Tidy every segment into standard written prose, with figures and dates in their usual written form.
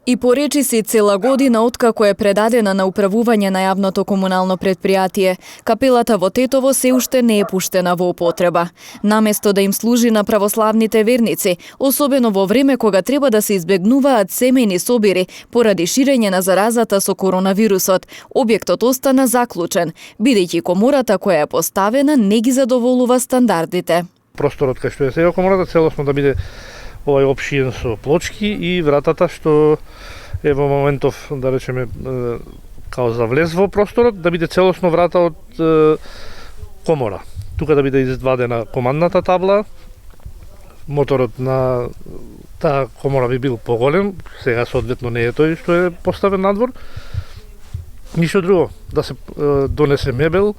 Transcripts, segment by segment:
И поречи си цела година откако е предадена на управување на јавното комунално предпријатие, капелата во Тетово се уште не е пуштена во употреба. Наместо да им служи на православните верници, особено во време кога треба да се избегнуваат семејни собири поради ширење на заразата со коронавирусот, објектот остана заклучен, бидејќи комората која е поставена не ги задоволува стандардите. Просторот кај што е сега комората целосно да биде опшиен со плочки и вратата што е во моментов, да речеме, као за влез во просторот, да биде целосно врата од комора. Тука да биде извадена командната табла, моторот на таа комора би бил поголем, сега соодветно не е тој што е поставен надвор. Ништо друго, да се донесе мебел,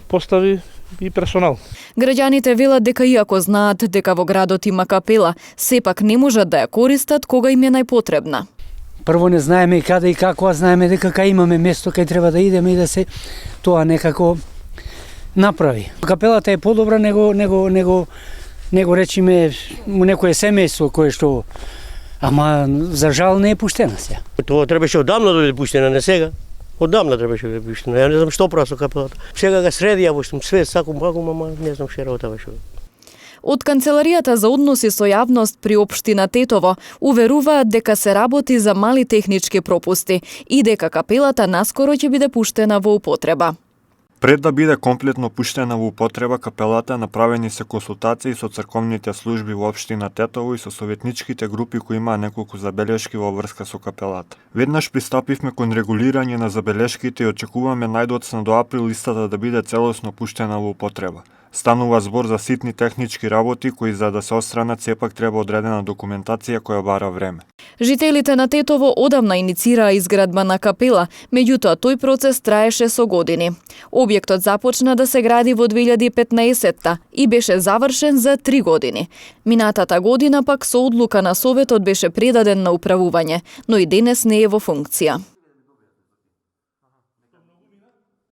постави и персонал. Граѓаните велат дека иако знаат дека во градот има капела, сепак не можат да ја користат кога им е најпотребна. Прво не знаеме и каде и како, а знаеме дека кај имаме место кај треба да идеме и да се тоа некако направи. Капелата е подобра него речиме некое семејство кое што, ама за жал не е пуштена сега. Тоа требаше одамна да биде пуштена, не сега. Одамна требаше да биде пуштена. Ја не знам што прави со капелата. Сега га средија во све сакум, ама не знам што работа беше. Од Канцеларијата за односи со јавност при општина Тетово уверуваат дека се работи за мали технички пропусти и дека капелата наскоро ќе биде пуштена во употреба. Пред да биде комплетно пуштена во употреба, капелата направени се консултации со црковните служби во општина Тетово и со советничките групи кои имаа неколку забелешки во врска со капелата. Веднаш пристапивме кон регулирање на забелешките и очекуваме најдоцна до април истата да биде целосно пуштена во употреба. Станува збор за ситни технички работи кои за да се отстранат сепак треба одредена документација која бара време. Жителите на Тетово одамна иницираа изградба на капела, меѓутоа тој процес траеше со години. Објектот започна да се гради во 2015 и беше завршен за 3 години. Минатата година пак со одлука на Советот беше предаден на управување, но и денес не е во функција.